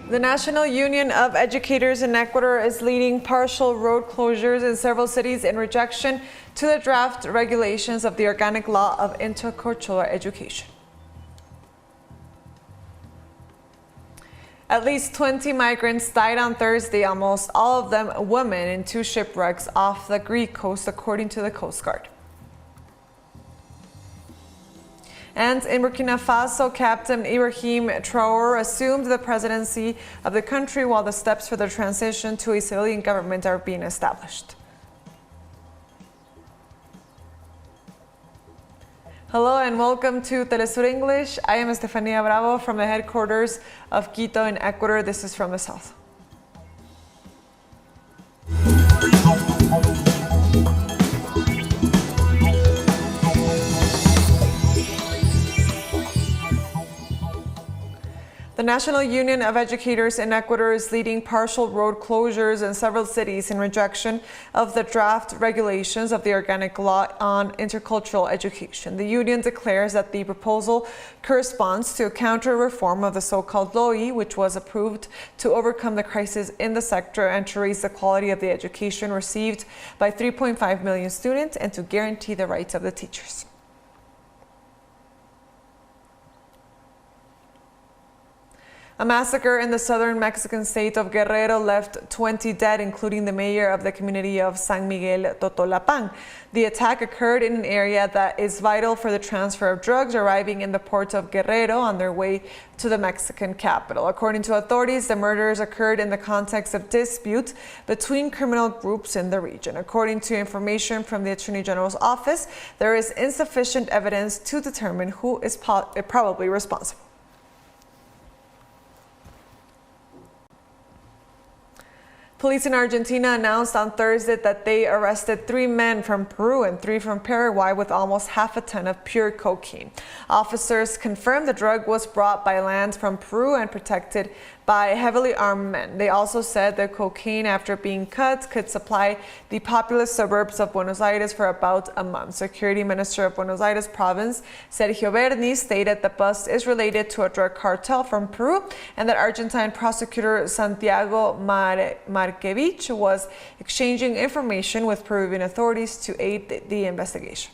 The National Union of Educators in Ecuador is leading partial road closures in several cities in rejection to the draft regulations of the organic law of intercultural education. At least 20 migrants died on Thursday, almost all of them women, in two shipwrecks off the Greek coast, according to the Coast Guard. And in Burkina Faso, Captain Ibrahim Traore assumed the presidency of the country while the steps for the transition to a civilian government are being established. Hello and welcome to teleSUR English. I am Estefania Bravo from the headquarters of Quito in Ecuador. This is from the south. The National Union of Educators in Ecuador is leading partial road closures in several cities in rejection of the draft regulations of the organic law on intercultural education. The union declares that the proposal corresponds to a counter-reform of the so-called LOI, which was approved to overcome the crisis in the sector and to raise the quality of the education received by 3.5 million students and to guarantee the rights of the teachers. A massacre in the southern Mexican state of Guerrero left 20 dead, including the mayor of the community of San Miguel Totolapan. The attack occurred in an area that is vital for the transfer of drugs arriving in the port of Guerrero on their way to the Mexican capital. According to authorities, the murders occurred in the context of dispute between criminal groups in the region. According to information from the Attorney General's office, there is insufficient evidence to determine who is probably responsible. Police in Argentina announced on Thursday that they arrested 3 men from Peru and 3 from Paraguay with almost half a ton of pure cocaine. Officers confirmed the drug was brought by land from Peru and protected by heavily armed men. They also said the cocaine, after being cut, could supply the populous suburbs of Buenos Aires for about a month. Security Minister of Buenos Aires province, Sergio Berni, stated the bust is related to a drug cartel from Peru and that Argentine prosecutor Santiago Markevich was exchanging information with Peruvian authorities to aid the investigation.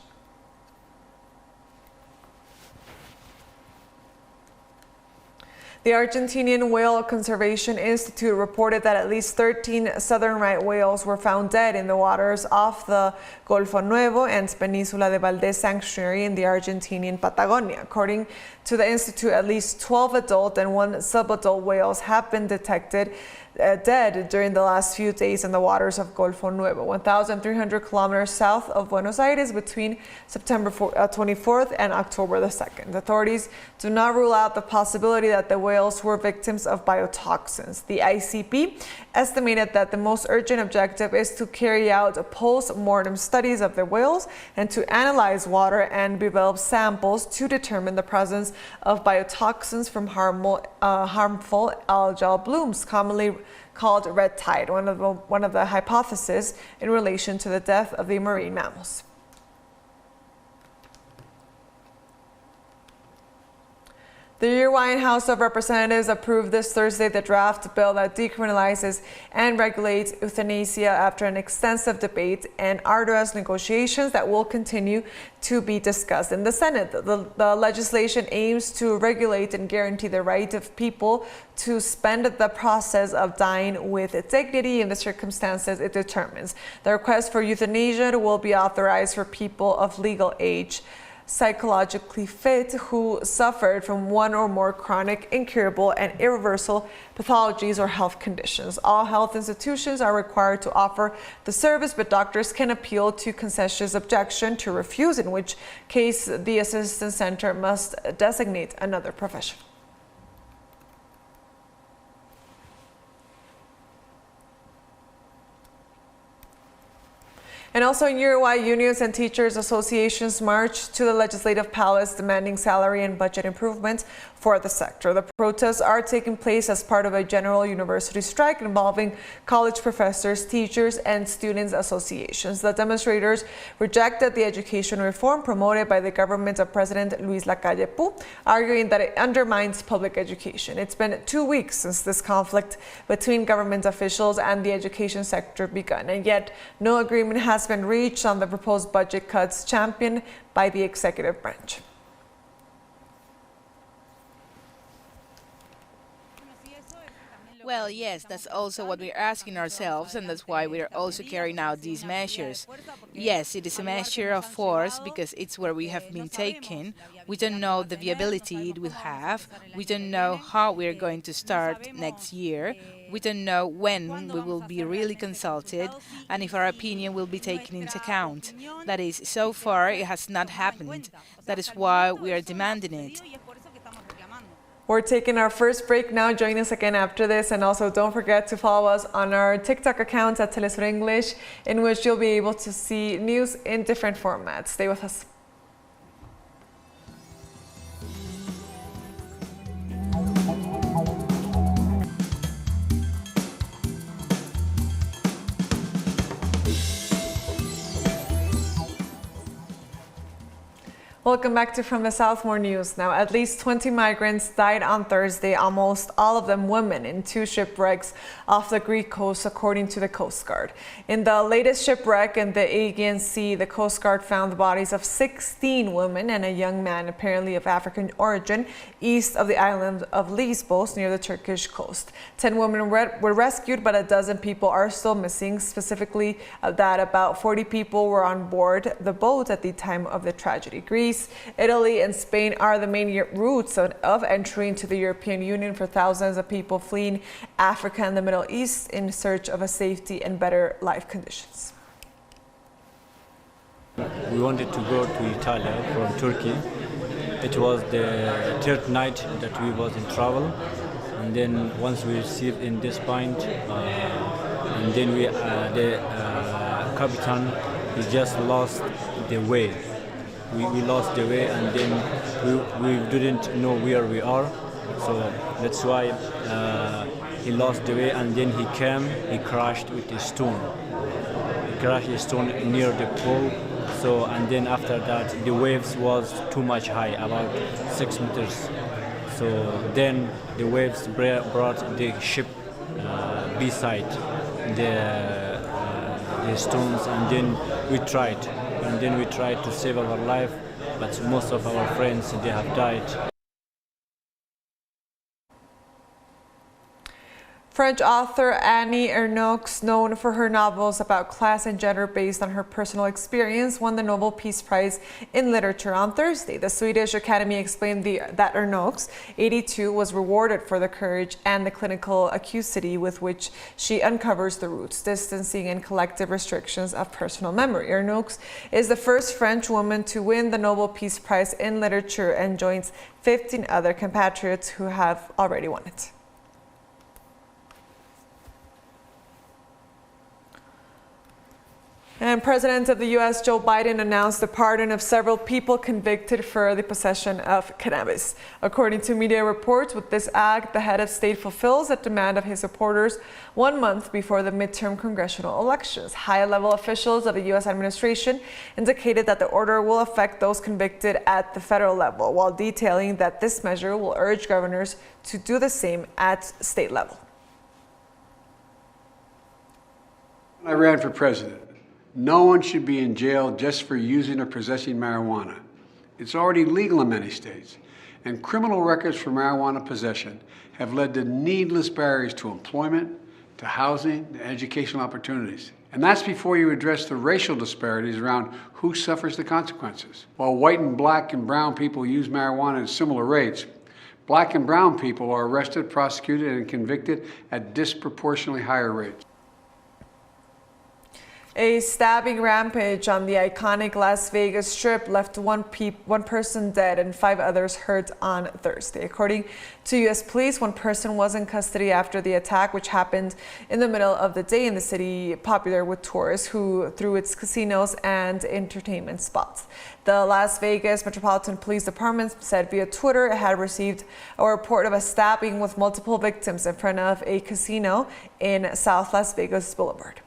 The Argentinian Whale Conservation Institute reported that at least 13 southern right whales were found dead in the waters off the Golfo Nuevo and Península de Valdés sanctuary in the Argentinian Patagonia. According to the institute, at least 12 adult and 1 subadult whales have been detected dead during the last few days in the waters of Golfo Nuevo, 1,300 kilometers south of Buenos Aires, between September 24th and October the 2nd. Authorities do not rule out the possibility that the whales were victims of biotoxins. The ICP estimated that the most urgent objective is to carry out post-mortem studies of the whales and to analyze water and develop samples to determine the presence of biotoxins from harmful algal blooms, commonly called red tide, one of the hypotheses in relation to the death of the marine mammals. The Uruguayan House of Representatives approved this Thursday the draft bill that decriminalizes and regulates euthanasia after an extensive debate and arduous negotiations that will continue to be discussed in the Senate. The legislation aims to regulate and guarantee the right of people to spend the process of dying with dignity in the circumstances it determines. The request for euthanasia will be authorized for people of legal age, psychologically fit, who suffered from one or more chronic, incurable, and irreversible pathologies or health conditions. All health institutions are required to offer the service, but doctors can appeal to conscientious objection to refuse, in which case the assistance center must designate another professional. And also in Uruguay, unions and teachers associations marched to the Legislative Palace demanding salary and budget improvements for the sector. The protests are taking place as part of a general university strike involving college professors, teachers, and students associations. The demonstrators rejected the education reform promoted by the government of President Luis Lacalle Pou, arguing that it undermines public education. It's been 2 weeks since this conflict between government officials and the education sector begun, and yet no agreement has been reached on the proposed budget cuts championed by the executive branch. Well, yes, that's also what we're asking ourselves, and that's why we're also carrying out these measures. Yes, it is a measure of force because it's where we have been taken. We don't know the viability it will have. We don't know how we're going to start next year. We don't know when we will be really consulted and if our opinion will be taken into account. That is, so far it has not happened. That is why we are demanding it. We're taking our first break now. Join us again after this, and also don't forget to follow us on our TikTok account at teleSUR English, in which you'll be able to see news in different formats. Stay with us. Welcome back to From the South. More news now. At least 20 migrants died on Thursday, almost all of them women, in 2 shipwrecks off the Greek coast, according to the Coast Guard. In the latest shipwreck in the Aegean Sea, the Coast Guard found the bodies of 16 women and a young man, apparently of African origin, east of the island of Lesbos, near the Turkish coast. 10 women were rescued, but a dozen people are still missing, specifically that about 40 people were on board the boat at the time of the tragedy. Greece, Italy, and Spain are the main routes of entry into the European Union for thousands of people fleeing Africa and the Middle East in search of a safety and better life conditions. We wanted to go to Italy from Turkey. It was the 3rd night that we was in travel, and then once we received in this point, and then the captain, he just lost the way. We lost the way, and then we didn't know where we are, so that's why he lost the way, and then he crashed with a stone. He crashed a stone near the pole, so, and then after that the waves was too much high, about 6 meters. So then the waves brought the ship beside the stones, and then we tried to save our life, but most of our friends, they have died. French author Annie Ernaux, known for her novels about class and gender based on her personal experience, won the Nobel Peace Prize in Literature on Thursday. The Swedish Academy explained that Ernaux, 82, was rewarded for the courage and the clinical acuity with which she uncovers the roots, distancing, and collective restrictions of personal memory. Ernaux is the first French woman to win the Nobel Peace Prize in Literature and joins 15 other compatriots who have already won it. And President of the U.S. Joe Biden announced the pardon of several people convicted for the possession of cannabis. According to media reports, with this act, the head of state fulfills a demand of his supporters 1 month before the midterm congressional elections. High-level officials of the U.S. administration indicated that the order will affect those convicted at the federal level, while detailing that this measure will urge governors to do the same at state level. I ran for president. No one should be in jail just for using or possessing marijuana. It's already legal in many states, and criminal records for marijuana possession have led to needless barriers to employment, to housing, to educational opportunities. And that's before you address the racial disparities around who suffers the consequences. While white and black and brown people use marijuana at similar rates, black and brown people are arrested, prosecuted, and convicted at disproportionately higher rates. A stabbing rampage on the iconic Las Vegas Strip left one person dead and 5 others hurt on Thursday. According to U.S. police, one person was in custody after the attack, which happened in the middle of the day in the city popular with tourists who through its casinos and entertainment spots. The Las Vegas Metropolitan Police Department said via Twitter it had received a report of a stabbing with multiple victims in front of a casino in South Las Vegas Boulevard.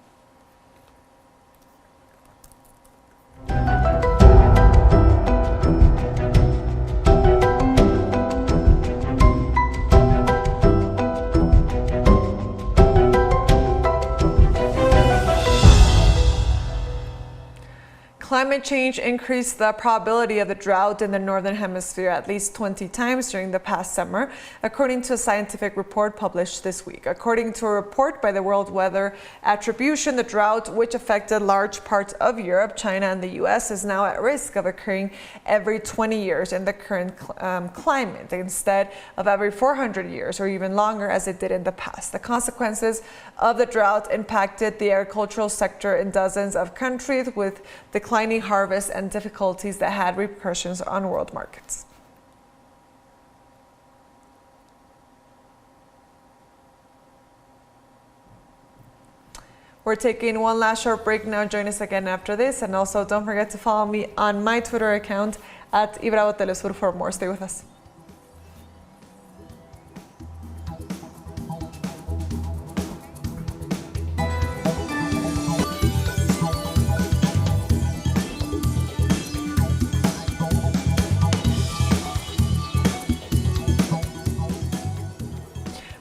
Climate change increased the probability of the drought in the Northern Hemisphere at least 20 times during the past summer, according to a scientific report published this week. According to a report by the World Weather Attribution, the drought, which affected large parts of Europe, China, and the U.S., is now at risk of occurring every 20 years in the current climate, instead of every 400 years or even longer as it did in the past. The consequences of the drought impacted the agricultural sector in dozens of countries, with declining harvests and difficulties that had repercussions on world markets. We're taking one last short break now. Join us again after this, and also don't forget to follow me on my Twitter account at teleSUR for more. Stay with us.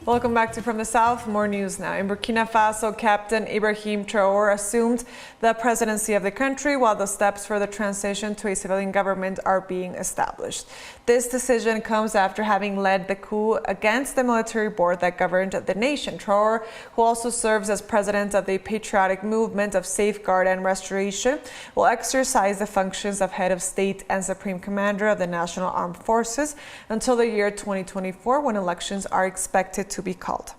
Welcome back to From the South. More news now. In Burkina Faso, Captain Ibrahim Traore assumed the presidency of the country while the steps for the transition to a civilian government are being established. This decision comes after having led the coup against the military board that governed the nation. Traore, who also serves as president of the Patriotic Movement of Safeguard and Restoration, will exercise the functions of head of state and supreme commander of the National Armed Forces until the year 2024, when elections are expected to be called.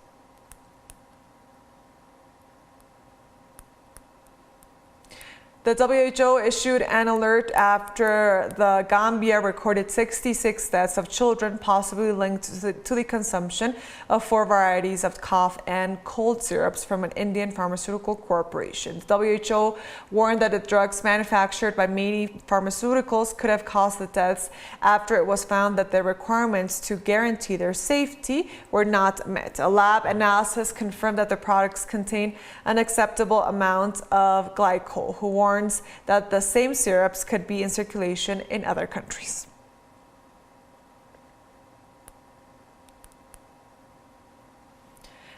The WHO issued an alert after the Gambia recorded 66 deaths of children possibly linked to the consumption of 4 varieties of cough and cold syrups from an Indian pharmaceutical corporation. The WHO warned that the drugs manufactured by Meiji Pharmaceuticals could have caused the deaths after it was found that the requirements to guarantee their safety were not met. A lab analysis confirmed that the products contain an acceptable amount of glycol, who warns that the same syrups could be in circulation in other countries.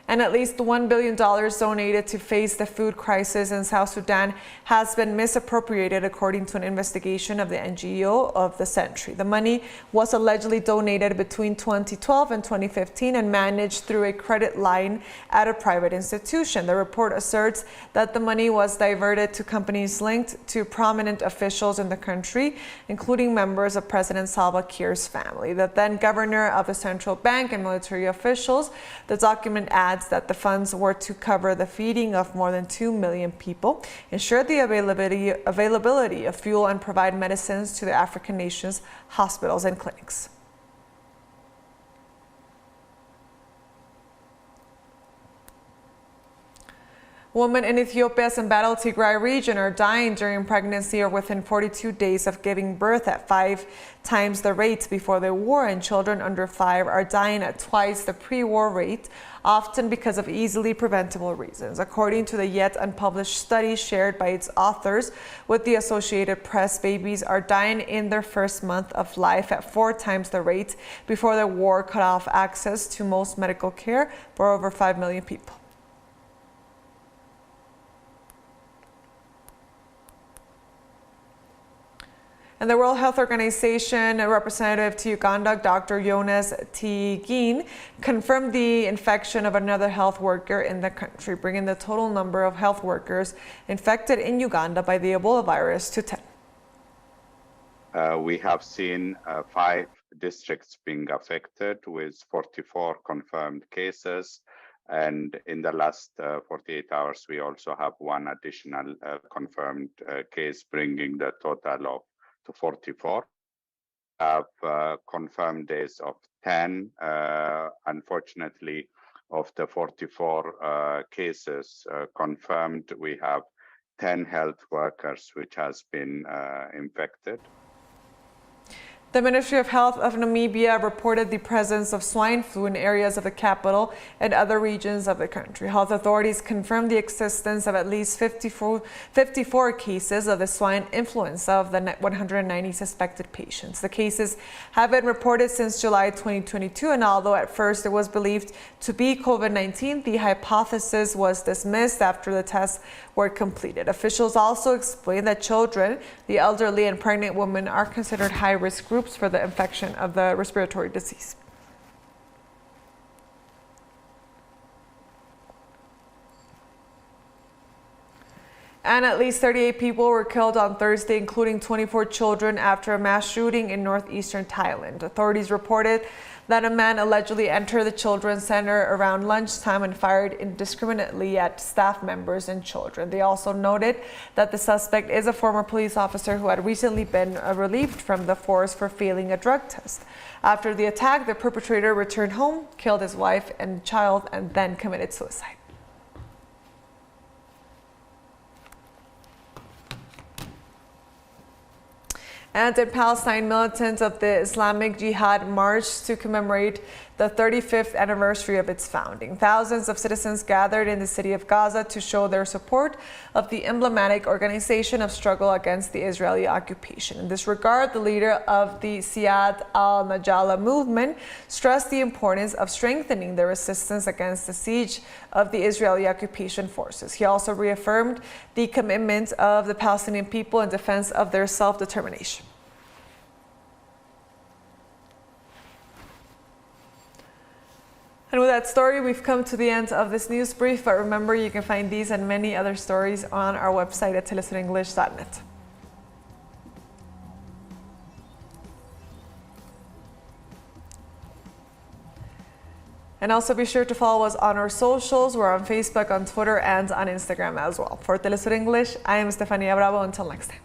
And at least $1 billion donated to face the food crisis in South Sudan has been misappropriated, according to an investigation of the NGO of the century. The money was allegedly donated between 2012 and 2015 and managed through a credit line at a private institution. The report asserts that the money was diverted to companies linked to prominent officials in the country, including members of President Salva Kiir's family, the then governor of the central bank, and military officials. The document adds that the funds were to cover the feeding of more than 2 million people, ensure the availability of fuel, and provide medicines to the African nations' hospitals and clinics. Women in Ethiopia's embattled Tigray region are dying during pregnancy or within 42 days of giving birth at 5 times the rate before the war, and children under 5 are dying at twice the pre-war rate, often because of easily preventable reasons. According to the yet unpublished study shared by its authors with the Associated Press, babies are dying in their first month of life at 4 times the rate before the war cut off access to most medical care for over 5 million people. And the World Health Organization representative to Uganda, Dr. Jonas Tigin, confirmed the infection of another health worker in the country, bringing the total number of health workers infected in Uganda by the Ebola virus to 10. We have seen 5 districts being affected with 44 confirmed cases. And in the last 48 hours, we also have one additional confirmed case, bringing the total to 44. Have confirmed days of 10. Unfortunately, of the 44 cases confirmed, we have 10 health workers which has been infected. The Ministry of Health of Namibia reported the presence of swine flu in areas of the capital and other regions of the country. Health authorities confirmed the existence of at least 54 cases of the swine influenza of the 190 suspected patients. The cases have been reported since July 2022, and although at first it was believed to be COVID-19, the hypothesis was dismissed after the tests were completed. Officials also explained that children, the elderly, and pregnant women are considered high-risk groups for the infection of the respiratory disease. And at least 38 people were killed on Thursday, including 24 children, after a mass shooting in northeastern Thailand. Authorities reported that a man allegedly entered the children's center around lunchtime and fired indiscriminately at staff members and children. They also noted that the suspect is a former police officer who had recently been relieved from the force for failing a drug test. After the attack, the perpetrator returned home, killed his wife and child, and then committed suicide. And in Palestine, militants of the Islamic Jihad marched to commemorate the 35th anniversary of its founding. Thousands of citizens gathered in the city of Gaza to show their support of the emblematic organization of struggle against the Israeli occupation. In this regard, the leader of the Siyad al-Najala movement stressed the importance of strengthening the resistance against the siege of the Israeli occupation forces. He also reaffirmed the commitment of the Palestinian people in defense of their self-determination. And with that story, we've come to the end of this news brief. But remember, you can find these and many other stories on our website at telesurenglish.net. And also be sure to follow us on our socials. We're on Facebook, on Twitter, and on Instagram as well. For Telesur English, I am Estefania Bravo. Until next time.